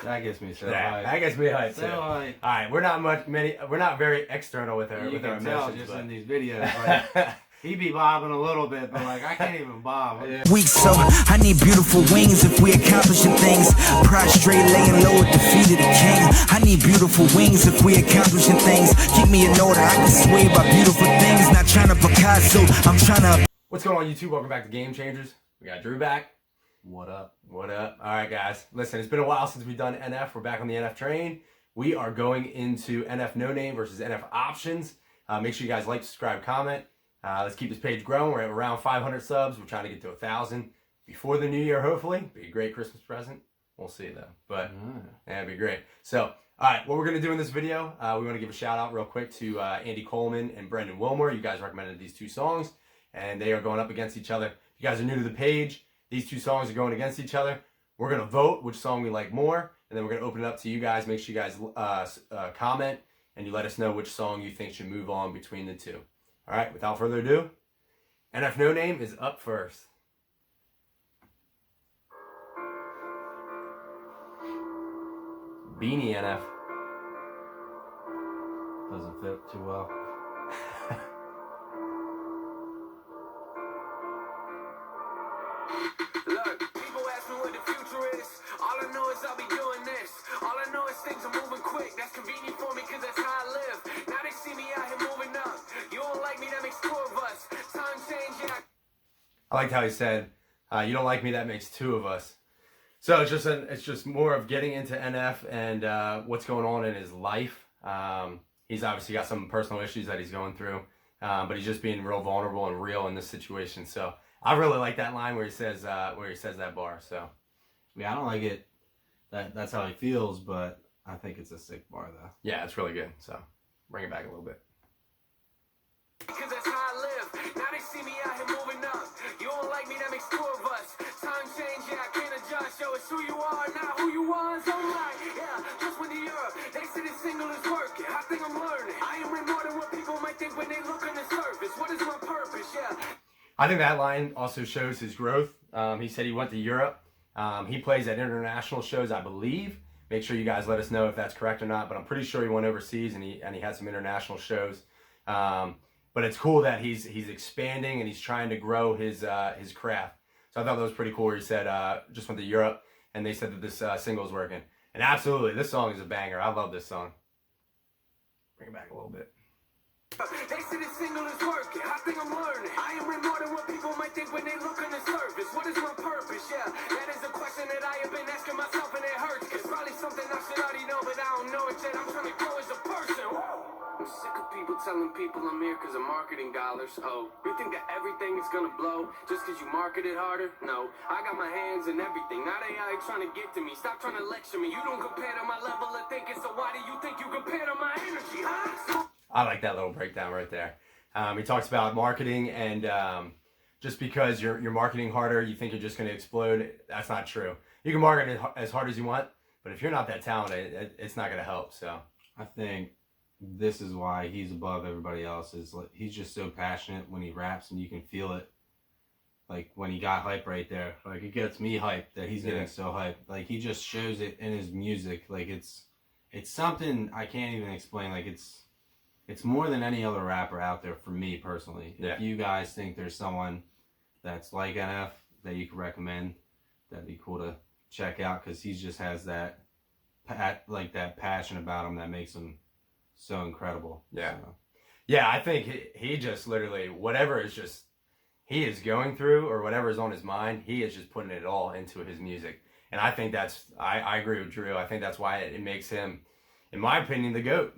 That gets me so Yeah, hyped. that gets me hyped So too. hyped. All right, we're not very external with our You with our can tell emotions, just in but these videos. Like, he be bobbing a little bit, but like I can't even bob. Yeah. Weak, so I need beautiful wings if we accomplishing things. Prostrate, laying low at the feet of the king. I need beautiful wings if we accomplishing things. Keep me in order, I can sway by beautiful things. Not trying to Picasso, I'm trying to. What's going on, YouTube? Welcome back to Game Changers. We got Drew back. What up? What up? All right, guys. Listen, it's been a while since we've done NF. We're back on the NF train. We are going into NF No Name versus NF Options. Make sure you guys like, subscribe, comment. Let's keep this page growing. We're at around 500 subs. We're trying to get to 1,000 before the new year, hopefully. Be a great Christmas present. We'll see, though. But that'd be great. So, all right, what we're going to do in this video, we want to give a shout out real quick to Andy Coleman and Brendan Wilmore. You guys recommended these two songs, and they are going up against each other. If you guys are new to the page, these two songs are going against each other. We're going to vote which song we like more, and then we're going to open it up to you guys. Make sure you guys comment, and you let us know which song you think should move on between the two. All right, without further ado, NF No Name is up first. Beanie NF. Doesn't fit too well. Look, people ask me what the future is. All I know is I'll be doing this. All I know is things are moving quick. That's convenient for me because that's how I live. Now they see me out here moving up. You don't like me, that makes two of us. Time change, yeah. I liked how he said, "You don't like me, that makes two of us." So it's just more of getting into NF and what's going on in his life. He's obviously got some personal issues that he's going through, but he's just being real vulnerable and real in this situation. So I really like that line where he says that bar. So Yeah, I don't like it. That's how he feels, but I think it's a sick bar though. yeah, it's really good. So bring it back a little bit. Because that's how I live. Now they see me out here moving up. You don't like me, that makes two of us. Time change, yeah, I can't adjust. Yo, it's who you are, not who you was. Alright, yeah, just went to Europe. They say this single is working. I think I'm learning. I am way more than what people might think when they look on the surface. What is my purpose? Yeah. I think that line also shows his growth. He said he went to Europe. He plays at international shows, I believe. Make sure you guys let us know if that's correct or not. But I'm pretty sure he went overseas and he had some international shows. But it's cool that he's expanding and he's trying to grow his craft. So I thought that was pretty cool where he said just went to Europe and they said that this single is working. And absolutely, this song is a banger. I love this song. Bring it back a little bit. They say this single is working. I think I'm learning. I am way more than what people might think when they look on the surface. What is my purpose? Yeah, that is a question that I have been asking myself and it hurts. It's probably something I should already know, but I don't know it yet. I'm trying to grow as a person. Whoa. I'm sick of people telling people I'm here because of marketing dollars. Oh, you think that everything is gonna blow just because you market it harder? No, I got my hands in everything. Now they out here trying to get to me. Stop trying to lecture me. You don't compare to my level of thinking, so why do you think you compare to my energy, huh? I like that little breakdown right there. He talks about marketing and just because you're marketing harder, you think you're just going to explode. That's not true. You can market it as hard as you want, but if you're not that talented, it's not going to help. So I think this is why he's above everybody else. Is like, he's just so passionate when he raps, and you can feel it. Like when he got hype right there, like it gets me hyped that he's getting so hyped. Like he just shows it in his music. Like it's something I can't even explain. Like it's more than any other rapper out there for me personally. Yeah. If you guys think there's someone that's like NF that you could recommend, that'd be cool to check out because he just has that that passion about him that makes him so incredible. Yeah. So. yeah, I think he just literally whatever he is going through or whatever is on his mind, he is just putting it all into his music. And I think I agree with Drew. I think that's why it makes him, in my opinion, the GOAT.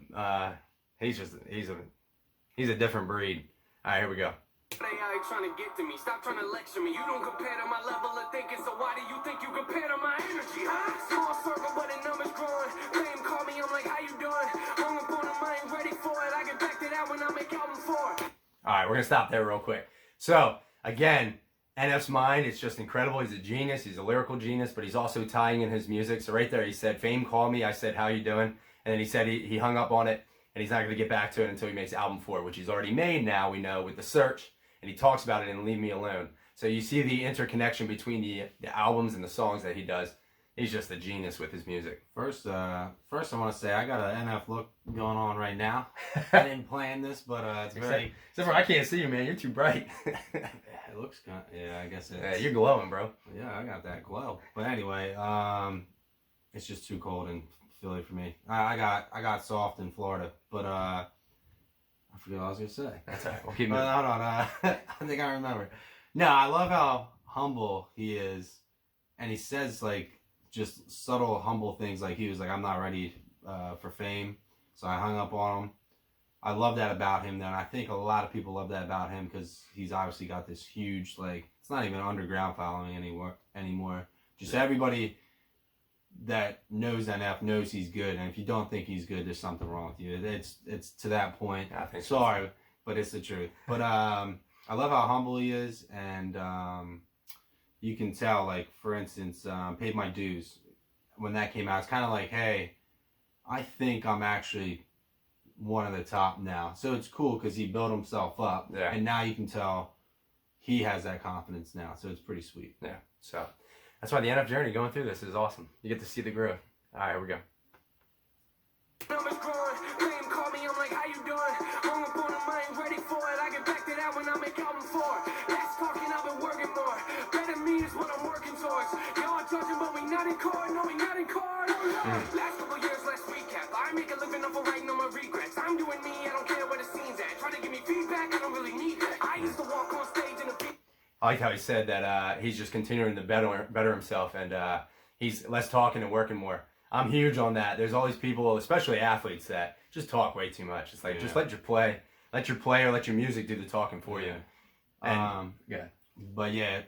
He's a different breed. All right, here we go. They out here trying to get to me. Stop trying to lecture me. You don't compare to my level of thinking, so why do you think you compare to my energy, huh? Small circle, but the numbers growing. Fame call me, I'm like, how you doing? Hung up on them, I ain't ready for it. I get back to that when I make album 4. All right, we're gonna stop there real quick. So again, NF's mind, it's just incredible. He's a genius. He's a lyrical genius, but he's also tying in his music. So right there, he said, "Fame called me." I said, "How you doing?" And then he said he hung up on it. And he's not going to get back to it until he makes album 4, which he's already made now, we know, with The Search. And he talks about it in Leave Me Alone. So you see the interconnection between the albums and the songs that he does. he's just a genius with his music. First, I want to say I got an NF look going on right now. I didn't plan this, but it's very. Except for I can't see you, man. You're too bright. It looks kind. Yeah, I guess it's. Yeah, you're glowing, bro. Yeah, I got that glow. But anyway, it's just too cold in Philly for me. I got soft in Florida, but I forget what I was gonna say. That's all right. We'll keep But moving. hold on, I think I remember. No, I love how humble he is, and he says like just subtle, humble things. Like he was like, "I'm not ready for fame," so I hung up on him. I love that about him. Then I think a lot of people love that about him because he's obviously got this huge, like, it's not even underground following anymore. Just everybody that knows NF knows he's good, and if you don't think he's good, there's something wrong with you. It's to that point. I think so. Sorry, but it's the truth. But I love how humble he is, and you can tell, like, for instance, Paid My Dues, when that came out, it's kind of like, hey, I think I'm actually one of the top now. So it's cool because he built himself up, Yeah. and now you can tell he has that confidence now. So it's pretty sweet. Yeah. So that's why the NF journey going through this is awesome. You get to see the growth. All right, here we go. Numbers growing, fame call me, I'm like, how you doing? Hung up on the mind, ready for it. I get back to that when I make album 4. Less talking, I've been working more. Better me is what I'm working towards. Y'all judging, but we not in court. No, we not in court. Last couple years, let's recap. I make a living off of writing on my regrets. I'm doing me, I don't care where the scene's at. Try to give me feedback, I don't really need that. I used to walk on stage in a beat. I like how he said that he's just continuing to better himself, and he's less talking and working more. I'm huge on that. There's all these people, especially athletes, that just talk way too much. It's like, just let your play or let your music do the talking for you. And yeah. But yeah,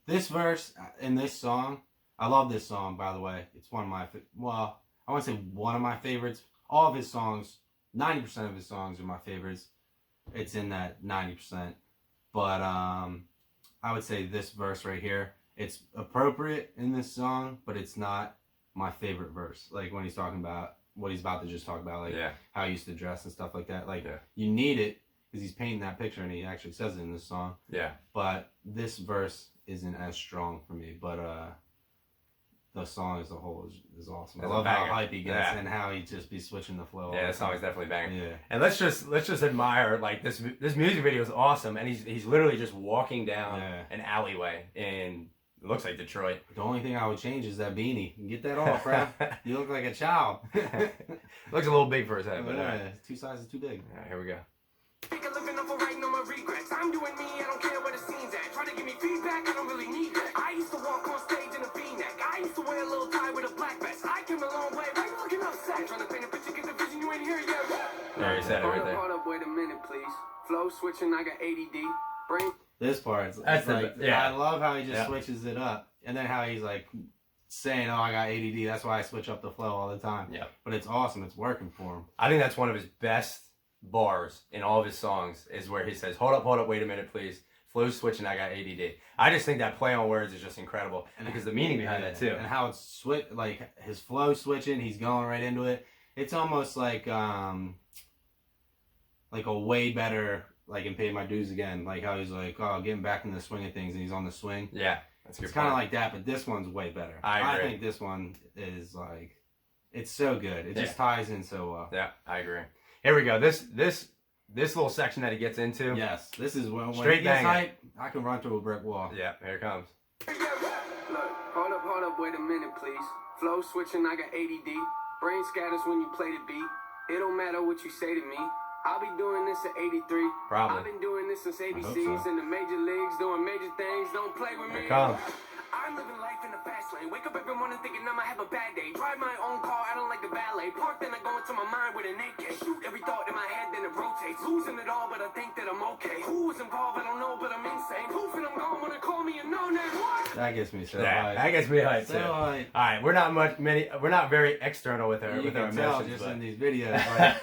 this verse in this song, I love this song, by the way. It's one of my, well, I wouldn't say one of my favorites. All of his songs, 90% of his songs are my favorites. It's in that 90%. But I would say this verse right here, it's appropriate in this song, but it's not my favorite verse. Like when he's talking about what he's about to just talk about, like how he used to dress and stuff like that. Like you need it because he's painting that picture, and he actually says it in this song. Yeah. But this verse isn't as strong for me. But the song as a whole is awesome. It's I love a how banger. hype he gets and how he just be switching the flow. Yeah, that song is definitely banging. Yeah. And let's just admire, like, this music video is awesome, and he's literally just walking down an alleyway in, it looks like Detroit. The only thing I would change is that beanie. Get that off, bro. You look like a child. Looks a little big for his head, but it's 2 sizes too big. all right, here we go. Make a living off of writing on my regrets. I'm doing me, I don't care where the scene's at. Try to give me feedback, I don't really need that. I used to walk on stage in a V-neck. I used to wear a little tie with a black vest. I came a long way, why you looking upset? Trying to paint a picture, get the vision, you ain't here yet. There, you said it right there. Hold up, wait a minute, please. Flow switching, I got ADD. Brain. This part, That's like, the- yeah. I love how he just switches it up. And then how he's like saying, oh, I got ADD. That's why I switch up the flow all the time. Yeah. But it's awesome. It's working for him. I think that's one of his best bars in all of his songs is where he says, hold up, wait a minute, please. Flow switching, I got ADD. I just think that play on words is just incrable. And because the meaning behind that too. And how it's like his flow switching, he's going right into it. It's almost like a way better, like in Pay My Dues again, like how he's like, oh, getting back in the swing of things, and he's on the swing. Yeah, that's a good It's kind of point. like that, but this one's way better. I agree. think this one is like, it's so good. It just ties in so well. Yeah, I agree. Here we go. This little section that he gets into. Yes, this is when Straight he gets banger. hype, I can run through a brick wall. Yeah, here it comes. Look, hold up, wait a minute, please. Flow switching, I got ADD. Brain scatters when you play the beat. It don't matter what you say to me. I'll be doing this at 83. Probably. I've been doing this since hope ABCs so. in the major leagues, doing major things. Don't play with Here me. it comes. I'm living life in the fast lane. Wake up every morning thinking I might have a bad day. Drive my own car, I don't like the valet. Park, then I go into my mind with an AK. Shoot every thought in my head, then it rotates. Losing it all, but I think that I'm okay. Who was involved, I don't know, but I'm insane. Poof, and I'm gone when they call me a no-name. What? That gets me so Yeah, hype. that gets me hyped So too. hype. All right, we're not very external with our You with our can tell emotions, just but in these videos.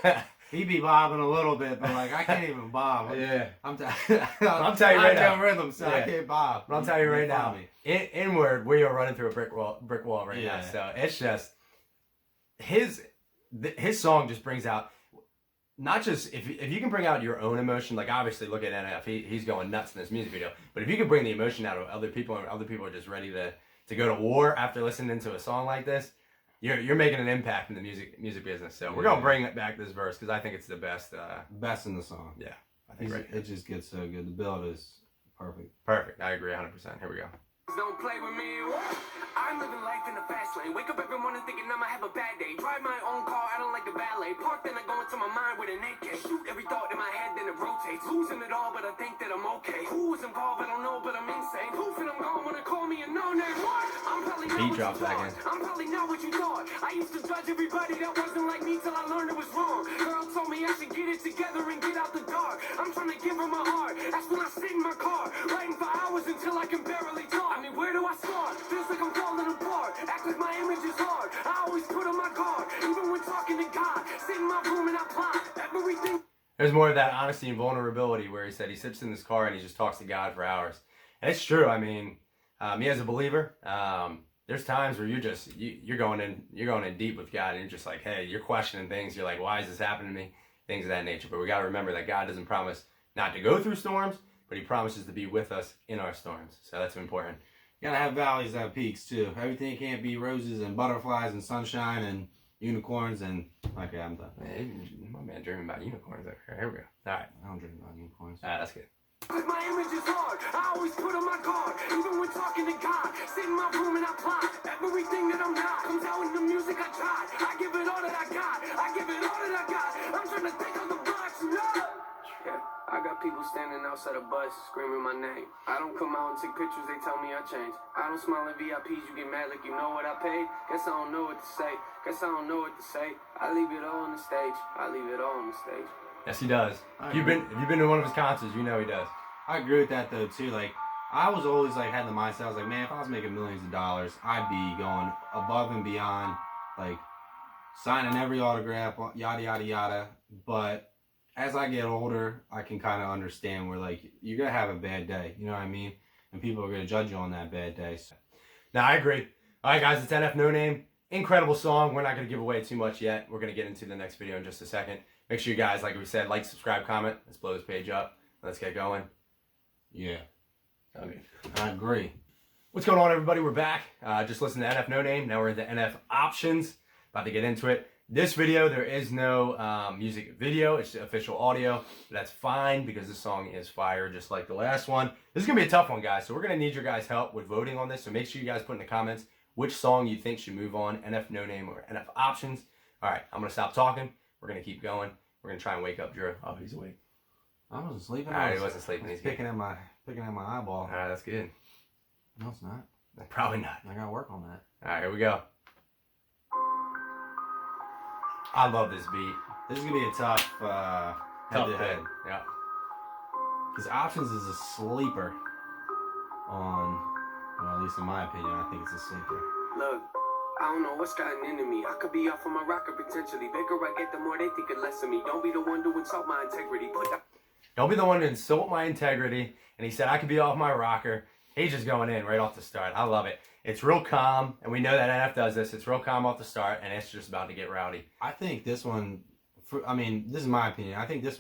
Like, he be bobbing a little bit, but like I can't even bob. yeah. I'm telling I'll tell you right now. rhythm, so I Yeah. can't bob. But I'll tell you right follow now, me. inward, we are running through a brick wall right now. Yeah. So it's just his song just brings out not just if you can bring out your own emotion. Like obviously, look at NF, he's going nuts in this music video. But if you can bring the emotion out of other people, and other people are just ready to to go to war after listening to a song like this, you're making an impact in the music business. So we're gonna bring back this verse because I think it's the best. Best in the song. Yeah, I think It just gets so good. The build is perfect. Perfect. I agree 100%. Here we go. Don't play with me. I'm living life in the fast lane. Wake up every morning thinking I'ma have a bad day. Drive my own car, I don't like the valet. Park, then I go into my mind with an AK. Shoot every thought in my head, then it rotates. Losing it all, but I think that I'm okay. Who was involved, I don't know, but I'm insane. Poof, and I'm gone when I call me a no-name. What? I'm probably not Beat what drops you back thought. in. I'm probably not what you thought. I used to judge everybody that wasn't like me till I learned it was wrong. Girl told me I should get it together and get out the dark. I'm trying to give her my heart. That's when I sit in my car, writing for hours until I can barely talk. I mean, where do I start? Feels like I'm falling apart. Act like my image is hard. I always put on my guard, even when talking to God. Sit in my room and I plot everything. There's more of that honesty and vulnerability where he said he sits in this car and he just talks to God for hours. And it's true. I mean, me as a believer, there's times where you're going in deep with God and you're just like, hey, you're questioning things. You're like, why is this happening to me? Things of that nature. But we got to remember that God doesn't promise not to go through storms, but he promises to be with us in our storms. So that's important. You gotta have valleys, have peaks too. Everything can't be roses and butterflies and sunshine and unicorns and okay, I'm done. Man, my man dreaming about unicorns over here. Here we go. All right. I don't dream about unicorns. All right, that's good. Like my image is hard. I always put on my guard, even when talking to God. Sit in my room and I plot everything that I'm not. Comes out in the music I try. I give it all that I got. I give it all that I got. I'm trying to think of the blocks. Yeah, I got people standing outside a bus screaming my name. I don't come out and take pictures, they tell me I changed. I don't smile at VIPs, you get mad like you know what I paid. Guess I don't know what to say. Guess I don't know what to say. I leave it all on the stage. I leave it all on the stage. Yes, he does. If you've been to one of his concerts, you know he does. I agree with that though too. Like I was always like had the mindset. I was like, man, if I was making millions of dollars, I'd be going above and beyond, like signing every autograph, yada yada yada. But as I get older, I can kind of understand where like you're gonna have a bad day. You know what I mean? And people are gonna judge you on that bad day. So. Now I agree. All right, guys, it's NF No Name. Incredible song. We're not gonna give away too much yet. We're gonna get into the next video in just a second. Make sure you guys, like we said, like, subscribe, comment. Let's blow this page up. Let's get going. Yeah. Okay. I agree. What's going on, everybody? We're back. Just listened to NF No Name. Now we're into NF Options. About to get into it. This video, there is no music video. It's official audio. But that's fine because this song is fire just like the last one. This is going to be a tough one, guys. So we're going to need your guys' help with voting on this. So make sure you guys put in the comments which song you think should move on, NF No Name or NF Options. All right, I'm going to stop talking. We're going to keep going. We're going to try and wake up Drew. Oh, he's awake. I wasn't sleeping. All right, he wasn't sleeping. He's picking at my eyeball. All right, that's good. No, it's not. Probably not. I gotta work on that. All right, here we go. I love this beat. This is gonna be a tough head to head. Yeah. Because Options is a sleeper on, well, at least in my opinion, I think it's a sleeper. Look, I don't know what's gotten into me. I could be off on my rocker potentially. Bigger I get, the more they think it less of me. Don't be the one to insult my integrity. Don't be the one to insult my integrity. And he said I could be off my rocker. He's just going in right off the start. I love it. It's real calm, and we know that NF does this. It's real calm off the start, and it's just about to get rowdy. I think this one, this is my opinion. I think this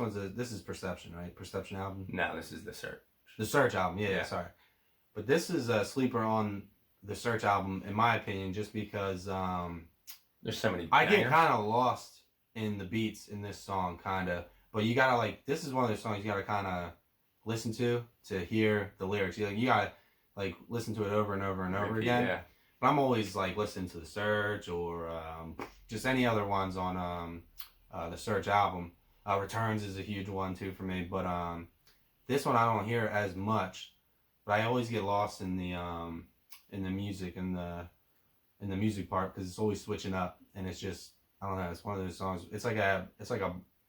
is Perception, right? Perception album? No, this is The Search. The Search album, yeah, sorry. But this is a sleeper on the Search album, in my opinion, just because there's so many I get bangers. kind of lost in the beats in this song, kind of. But you gotta, like, this is one of those songs you gotta kind of listen to hear the lyrics. You gotta, like, listen to it over and over and over again. Yeah. But I'm always, like, listening to The Search or just any other ones on the Search album. Returns is a huge one, too, for me. But this one I don't hear as much. But I always get lost in the music and in the music part because it's always switching up. And it's just, I don't know, it's one of those songs. It's like a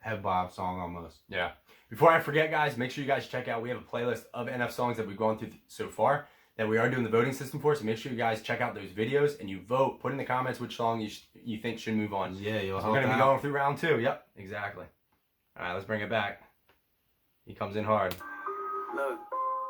head bob song almost. Yeah. Before I forget, guys, make sure you guys check out. We have a playlist of NF songs that we've gone through so far that we are doing the voting system for. So make sure you guys check out those videos and you vote. Put in the comments which song you think should move on. Yeah, you'll So help we're going to be out. going through round 2. Yep, exactly. All right, let's bring it back. He comes in hard. Look,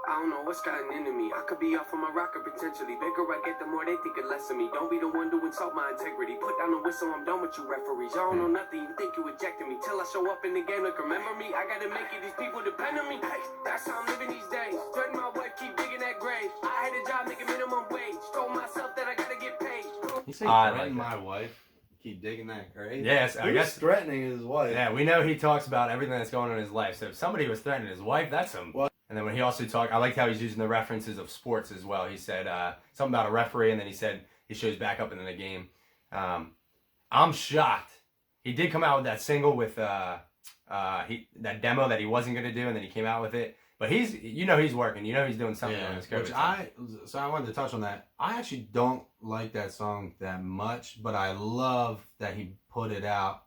I don't know what's gotten into me. I could be off on my rocker potentially. Bigger I get, the more they think it less of me. Don't be the one to insult my integrity. Put down the whistle, I'm done with you referees. I don't know nothing, you think you ejected me. Till I show up in the game, like remember me. I gotta make it, these people depend on me. Hey, that's how I'm living these days. Threaten my wife, keep digging that grave. I had a job making minimum wage. Told myself that I gotta get paid. You say I threaten like my wife? Keep digging that grave? Yes, I Who's guess. threatening his wife? Yeah, we know he talks about everything that's going on in his life. So if somebody was threatening his wife, that's him. What? And then when he also talked, I liked how he's using the references of sports as well. He said something about a referee, and then he said he shows back up in the game. I'm shocked. He did come out with that single with that demo that he wasn't going to do, and then he came out with it. But he's working. He's doing something on his which time. so I wanted to touch on that. I actually don't like that song that much, but I love that he put it out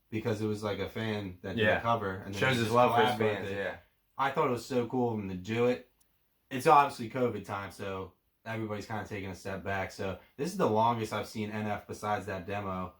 because it was like a fan that did a cover and then shows he his just love for his collabed with fans. it. Yeah. I thought it was so cool of him to do it. It's obviously COVID time, so everybody's kind of taking a step back. So this is the longest I've seen NF besides that demo,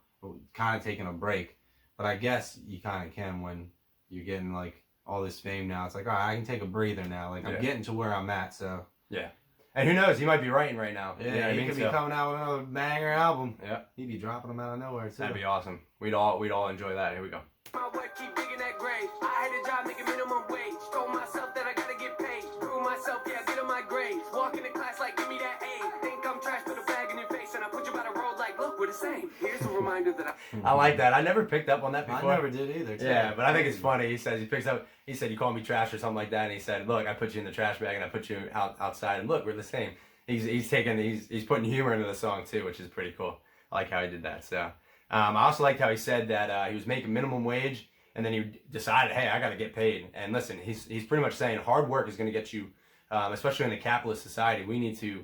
kind of taking a break. But I guess you kind of can when you're getting like all this fame now. It's like, all right, I can take a breather now. Like I'm getting to where I'm at. So yeah. And who knows? He might be writing right now. yeah, You know what I mean? could be coming out with another banger album. Yeah. He'd be dropping them out of nowhere too. That'd be awesome. We'd all enjoy that. Here we go. My wife keep digging that grave. I had a job making minimum wage. Told myself that I gotta get paid. Prove myself, yeah, get on my grades. Walk into class like, give me that A. Think I'm trash, put a bag in your face, and I put you by the road like, look, we're the same. Here's a reminder that I like that. I never picked up on that before. I never did either. Too. Yeah, but I think it's funny. He says he said you called me trash or something like that, and he said, look, I put you in the trash bag and I put you outside, and look, we're the same. He's putting humor into the song too, which is pretty cool. I like how he did that. So I also liked how he said that he was making minimum wage, and then he decided, hey, I got to get paid. And listen, he's pretty much saying hard work is going to get you, especially in a capitalist society. We need to,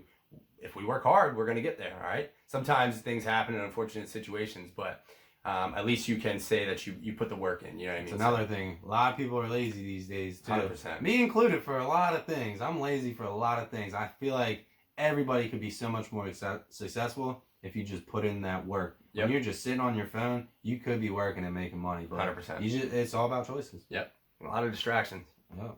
if we work hard, we're going to get there. All right. Sometimes things happen in unfortunate situations, but at least you can say that you put the work in. You know what I mean? It's another thing. A lot of people are lazy these days too. 100%. Me included for a lot of things. I'm lazy for a lot of things. I feel like everybody could be so much more successful if you just put in that work. Yep. When you're just sitting on your phone, you could be working and making money. But 100%. It's all about choices. Yep. A lot of distractions. Oh,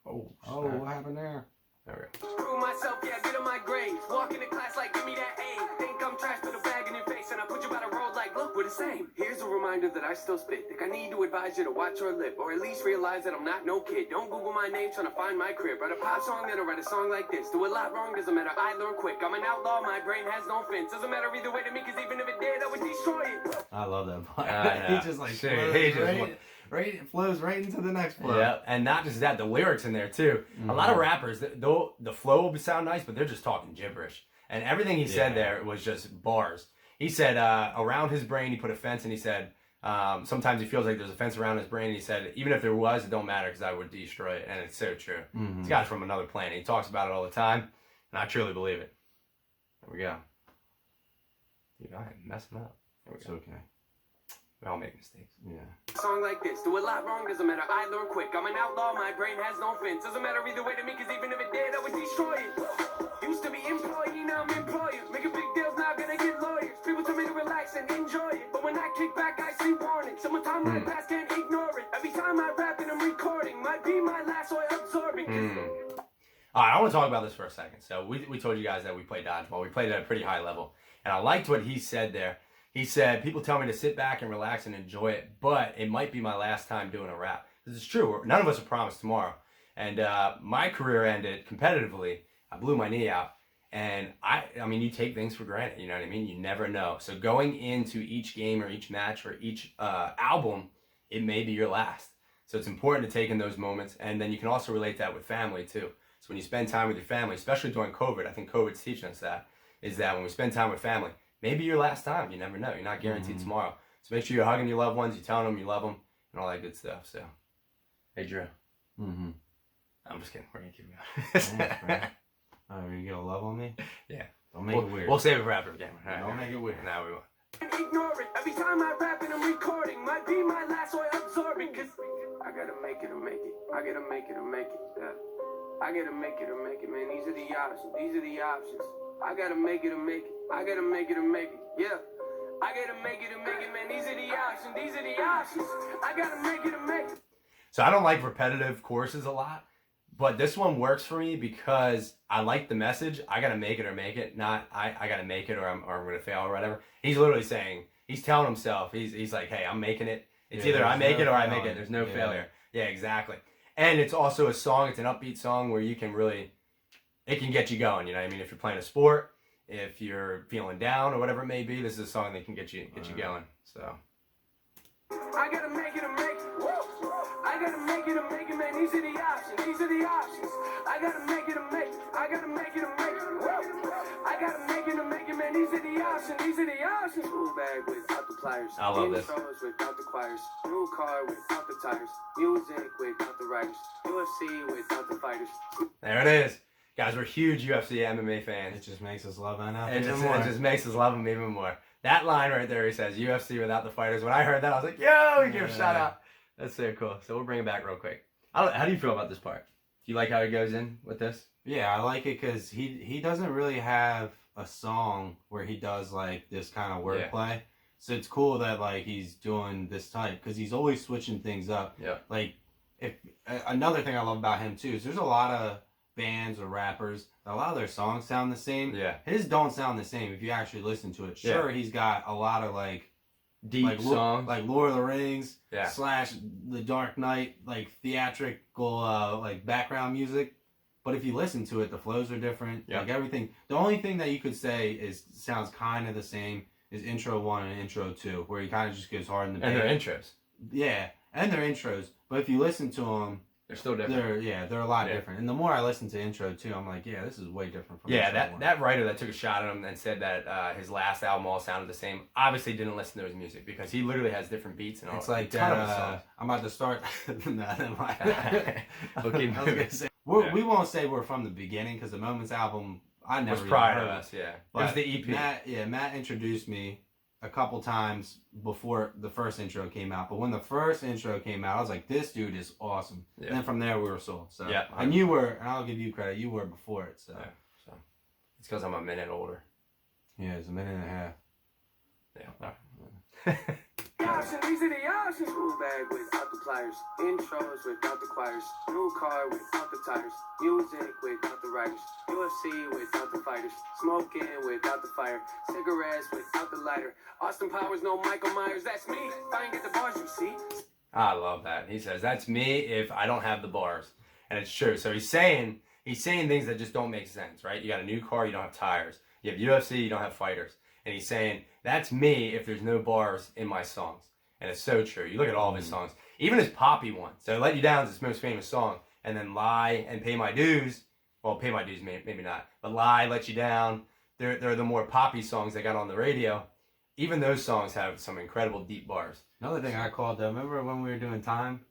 Oh, what happened there? there we go. prove myself, yeah, get on my grades. Walk into class like, give me that A. Think I'm trash, put a bag in your face, and I put you by the road like, look, we're the same. Here's a reminder that I still spit. Think I need to advise you to watch your lip, or at least realize that I'm not no kid. Don't Google my name trying to find my crib. Write a pop song, then I write a song like this. Do a lot wrong, doesn't matter, I learn quick. I'm an outlaw, my brain has no fence. Doesn't matter either way to me, cause even if it did, I would destroy it. I love that part. Yeah. He just like Shit, flows he just right, flows right into the next flow. Yeah, and not just that, the lyrics in there too. A lot of rappers, though the flow will sound nice, but they're just talking gibberish. And everything he said there was just bars. He said around his brain, he put a fence, and he said sometimes he feels like there's a fence around his brain. And he said even if there was, it don't matter because I would destroy it. And it's so true. This guy's from another planet. He talks about it all the time, and I truly believe it. There we go. Dude, I am messing up. There we It's go. okay. We all make mistakes. Yeah. Song like this, do a lot wrong, doesn't matter, I learn quick. I'm an outlaw, my brain has no fence. Doesn't matter either way to me, cause even if it did, I would destroy it. Used to be employee, now I'm employer. Making big deals, now I'm gonna get lawyers. People tell me to relax and enjoy it, but when I kick back, I see warning. Summertime, my past can't ignore it. Every time I rap and I'm recording, might be my last, so I absorb it. All right, I want to talk about this for a second. So we told you guys that we played dodgeball. We played at a pretty high level. And I liked what he said there. He said, people tell me to sit back and relax and enjoy it, but it might be my last time doing a rap. This is true. None of us are promised tomorrow. And my career ended competitively. I blew my knee out. And I mean, you take things for granted. You know what I mean? You never know. So going into each game or each match or each album, it may be your last. So it's important to take in those moments. And then you can also relate that with family too. So when you spend time with your family, especially during COVID, I think COVID's teaching us that, is that when we spend time with family, maybe your last time. You never know. You're not guaranteed tomorrow. So make sure you're hugging your loved ones, you're telling them you love them, and all that good stuff. So, hey, Drew. Mm-hmm. I'm just kidding. We're going to keep going. Are you gonna love on me? Yeah. Don't make it weird. We'll save it for after the game. All right. Don't make it weird. Now we won't. Ignore it. Every time I rap and I'm recording, might be my last, so I absorb it. Cause I gotta make it or make it. I gotta make it or make it. Yeah. I gotta make it or make it, man. These are the options. These are the options. I gotta make it or make it. I gotta make it or make it. Yeah. I gotta make it or make it, man. These are the options. These are the options. I gotta make it or make it. So I don't like repetitive choruses a lot, But this one works for me because I like the message. I gotta make it or make it. Not I gotta make it or I'm gonna fail or whatever. He's literally saying, he's telling himself, he's like, hey, I'm making it. It's either I make it or I make it. There's no failure. Yeah, exactly. And it's also a song. It's an upbeat song where you can really, it can get you going. You know what I mean? If you're playing a sport, if you're feeling down or whatever it may be, this is a song that can get you going. So. I gotta make it or make it. Woo! I gotta make it or make it, man. These are the options. These are the options. I gotta make it or make it. I gotta make it or make it. Woo! I gotta make it or make it, man. These are the options. These are the options. School bag without the pliers. I love this. Intros without the choirs. New car without the tires. Music without the writers. UFC without the fighters. There it is. Guys, we're huge UFC MMA fans. It just makes us love NF. It just makes us love him even more. That line right there, he says, UFC without the fighters. When I heard that, I was like, yo, we give a shout out. That's so cool. So we'll bring it back real quick. How do you feel about this part? Do you like how he goes in with this? Yeah, I like it because he doesn't really have a song where he does like this kind of wordplay. So it's cool that like he's doing this type because he's always switching things up. Yeah. Like if another thing I love about him too is there's a lot of bands or rappers, a lot of their songs sound the same. Yeah. His don't sound the same if you actually listen to it. Sure, he's got a lot of like deep songs, like Lord of the Rings / The Dark Knight, like theatrical like background music. But if you listen to it, the flows are different. Yeah. Like everything. The only thing that you could say is sounds kind of the same is intro 1 and intro 2, where he kind of just goes hard in the and beat. their intros. Yeah, and their intros. But if you listen to them, they're still different. They're a lot different. And the more I listen to intro 2, I'm like, yeah, this is way different from intro 1. that writer that took a shot at him and said that his last album all sounded the same, obviously didn't listen to his music because he literally has different beats and all. It's like a ton of his that. songs. I'm about to start. We'll keep I was moving. gonna say, we won't say we're from the beginning because the Moments album I never was even prior heard to of. us, yeah. It But was the EP. Matt introduced me a couple times before the first intro came out. But when the first intro came out, I was like, this dude is awesome. Yeah. And then from there, we were sold. So Yeah. and you were, and I'll give you credit, you were before it. So So it's because I'm a minute older. yeah, it's a minute and a half. Yeah. These are the options. School bag without the pliers. Intros without the choirs. New car without the tires. Music without the writers. UFC without the fighters. Smoking without the fire. Cigarettes without the lighter. Austin Powers, no Michael Myers. That's me. If I ain't get the bars, you see. I love that. He says, that's me if I don't have the bars. And it's true. So he's saying things that just don't make sense, right? You got a new car, you don't have tires. You have UFC, you don't have fighters. And he's saying, that's me if there's no bars in my songs. And it's so true. You look at all of his songs, even his poppy one. So Let You Down is his most famous song. And then Lie and Pay My Dues. Well, Pay My Dues, maybe not. But Lie, Let You Down, they're the more poppy songs that got on the radio. Even those songs have some incredible deep bars. Another thing I called though, remember when we were doing Time?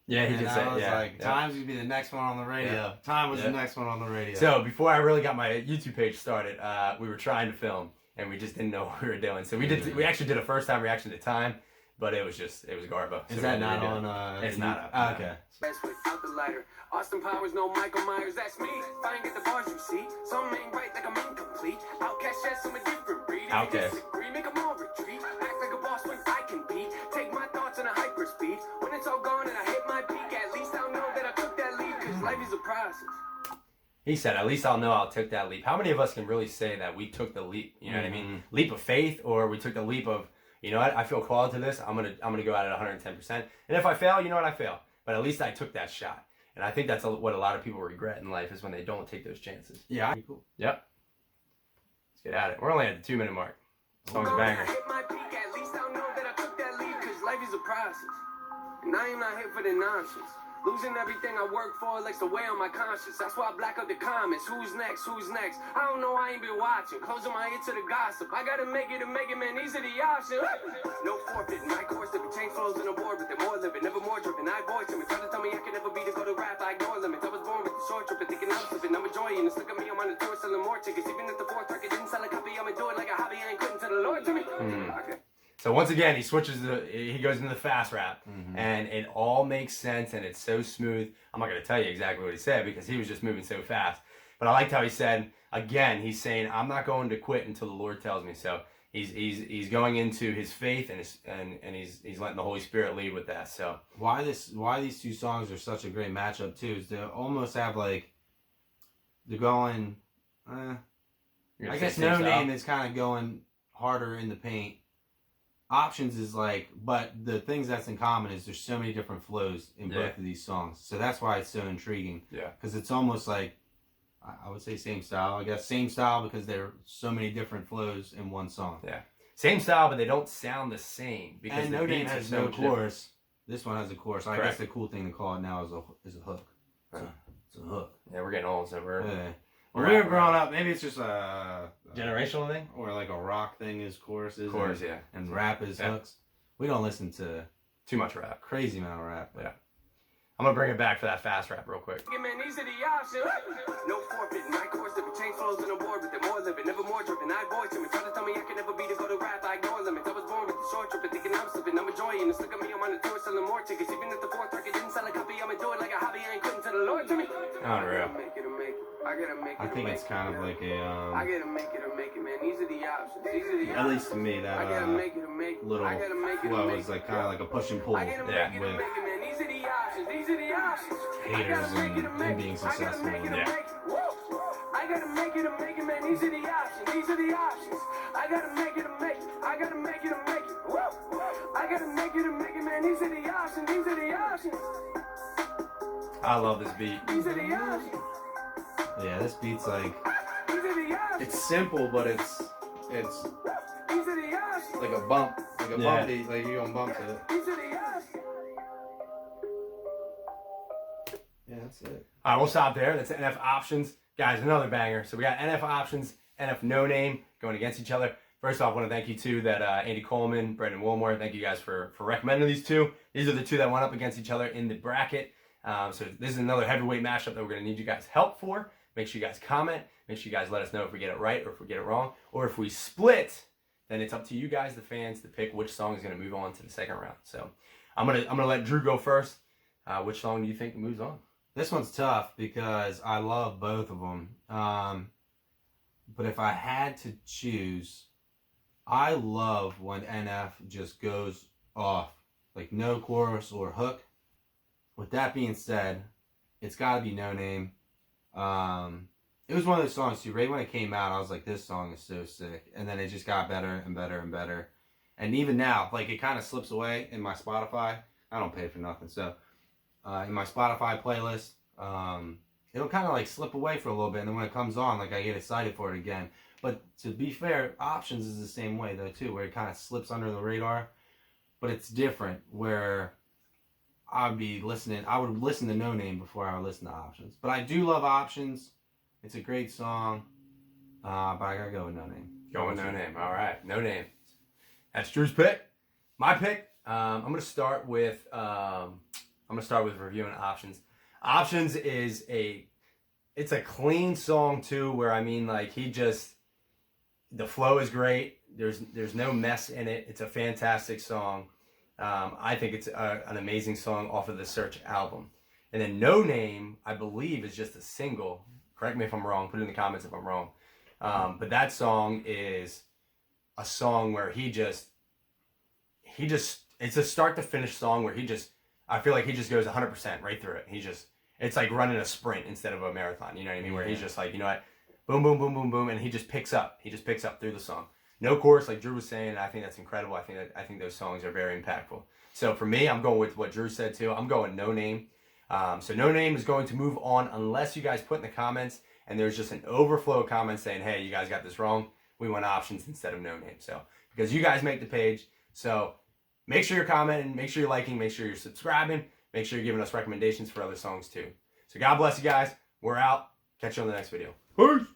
Yeah, he And did I say, was yeah. like, Time's gonna be the next one on the radio. Yeah. Time was Yeah. the next one on the radio. So before I really got my YouTube page started, we were trying to film and we just didn't know what we were doing. So we actually did a first time reaction to Time, but it was Garbo. is So that we not had to redo it. on? It's not up. Oh, okay. Without the lighter. Austin Powers, no Michael Myers. That's me. If I ain't get the bars, you see. Some ain't right like I'm incomplete. Outcast, yes, I'm a different breed. If Outkast. you disagree, make 'em all retreat. Act like a boss when I can be. Take my thoughts in a hyper speed. When it's all gone and I hit my peak, at least I'll know that I took that leap. Cause life is a process. He said, at least I'll know I took that leap. How many of us can really say that we took the leap? You know what I mean? Leap of faith, or we took the leap of, you know what, I feel called to this. I'm gonna go at it 110%. And if I fail, you know what, I fail. But at least I took that shot. And I think that's what a lot of people regret in life is when they don't take those chances. Yeah. Yep. Let's get at it. We're only at the 2-minute mark. Song's a banger. Hit my peak, at least I'll know that I took that leap. Cause life is a process. And I am not here for the nonsense. Losing everything I work for likes to weigh on my conscience. That's why I black out the comments. Who's next? Who's next? I don't know, I ain't been watching. Closing my ear to the gossip. I gotta make it, man. These are the options. No forfeit. My course, different change flows in the board, but they're more living, never more driven. I voice them. Try to tell me I can never be to go to rap. I ignore limits. I was born with the short trip and thinking I'm slipping. I'm enjoying this. Look at me, I'm on the tour selling more tickets. Even if the fourth record didn't sell a copy, I'ma do it like a hobby. I ain't quitting till the Lord to me. Okay. So once again, he goes into the fast rap, and it all makes sense, and it's so smooth. I'm not going to tell you exactly what he said because he was just moving so fast. But I liked how he said, again, he's saying, I'm not going to quit until the Lord tells me. So he's going into his faith, and he's letting the Holy Spirit lead with that. So why these two songs are such a great matchup too is they almost have like they're going. I guess No Name is kind of going harder in the paint. Options is like, but the things that's in common is there's so many different flows in both of these songs. So that's why it's so intriguing. Yeah. Because it's almost like, I would say same style. I guess same style because there are so many different flows in one song. Yeah. Same style, but they don't sound the same. Because and the No Name beats has are so no much chorus. This one has a chorus. I Correct. guess the cool thing to call it now is a hook. It's a hook. Yeah, we're getting old, so we're... Yeah. When we were growing up, maybe it's just a generational thing? or like a rock thing is choruses. Chorus, yeah. And rap is hooks. We don't listen to Too much rap. crazy amount of rap. Yeah. I'm going to bring it back for that fast rap real quick. Man, these are the options. No forfeit, my course living, change flows in a war with the more living, never more driven. I voice him, try to tell me I can never be to go to rap. I ignore limits. I was born with the short trip, thinking I'm slipping. I'm enjoying this. Look at me, I'm on the tour selling more tickets. Even if the fourth record didn't sell a copy, I'm enjoying like a hobby. I ain't quitting to the Lord to me. Unreal. I think it's kind of like a I gotta make it or make it, man. These are the options. These are the at least to me that I gotta make it or make it. little I gotta make it or flow make is it. like kind of like a push and pull I gotta with make it or make it, man. These are the options. These are the options. haters and being successful. Yeah. I gotta make it or make it, man. These are the options. These are the options. I gotta make it or make it. I gotta make it or make it. I gotta make it or make it, man. These are the options. These are the options. I love this beat. These are the options. Yeah, this beat's like These are the options. it's simple, but it's These are the options. like a bump, like a Yeah. bump beat, like you gonna bump to it. These are the options. Yeah, that's it. All right, we'll stop there. That's NF Options. Guys, another banger. So we got NF Options, NF No Name going against each other. First off, I want to thank you two, that Andy Coleman, Brendan Wilmore. Thank you guys for recommending these two. These are the two that went up against each other in the bracket. So this is another heavyweight matchup that we're going to need you guys' help for. Make sure you guys comment. Make sure you guys let us know if we get it right or if we get it wrong. Or if we split, then it's up to you guys, the fans, to pick which song is going to move on to the second round. So I'm gonna let Drew go first. Which song do you think moves on? This one's tough because I love both of them. But if I had to choose, I love when NF just goes off, like no chorus or hook. With that being said, it's got to be No Name. It was one of those songs too. Right when it came out, I was like, this song is so sick. And then it just got better and better and better. And even now, like it kind of slips away in my Spotify. I don't pay for nothing. So in my Spotify playlist, it'll kind of like slip away for a little bit. And then when it comes on, like I get excited for it again. But to be fair, Options is the same way though too, where it kind of slips under the radar. But it's different where I would listen to No Name before I would listen to Options. But I do love Options. It's a great song. But I gotta go with No Name. Go with No Name. All right, No Name. That's Drew's pick. My pick. I'm gonna start with reviewing Options. Options is it's a clean song too, where I mean like the flow is great. There's no mess in it. It's a fantastic song. I think it's an amazing song off of the Search album. And then No Name, I believe, is just a single. Correct me if I'm wrong. Put it in the comments if I'm wrong. But that song is a song where it's a start to finish song where I feel like he just goes 100% right through it. It's like running a sprint instead of a marathon. You know what I mean? Where he's just like, you know what, boom, boom, boom, boom, boom, and he just picks up. He just picks up through the song. No chorus, like Drew was saying. I think that's incredible. I think those songs are very impactful. So for me, I'm going with what Drew said too. I'm going No Name. So No Name is going to move on unless you guys put in the comments and there's just an overflow of comments saying, hey, you guys got this wrong. We want Options instead of No Name. So because you guys make the page. So make sure you're commenting, make sure you're liking, make sure you're subscribing, make sure you're giving us recommendations for other songs too. So God bless you guys. We're out. Catch you on the next video. Peace.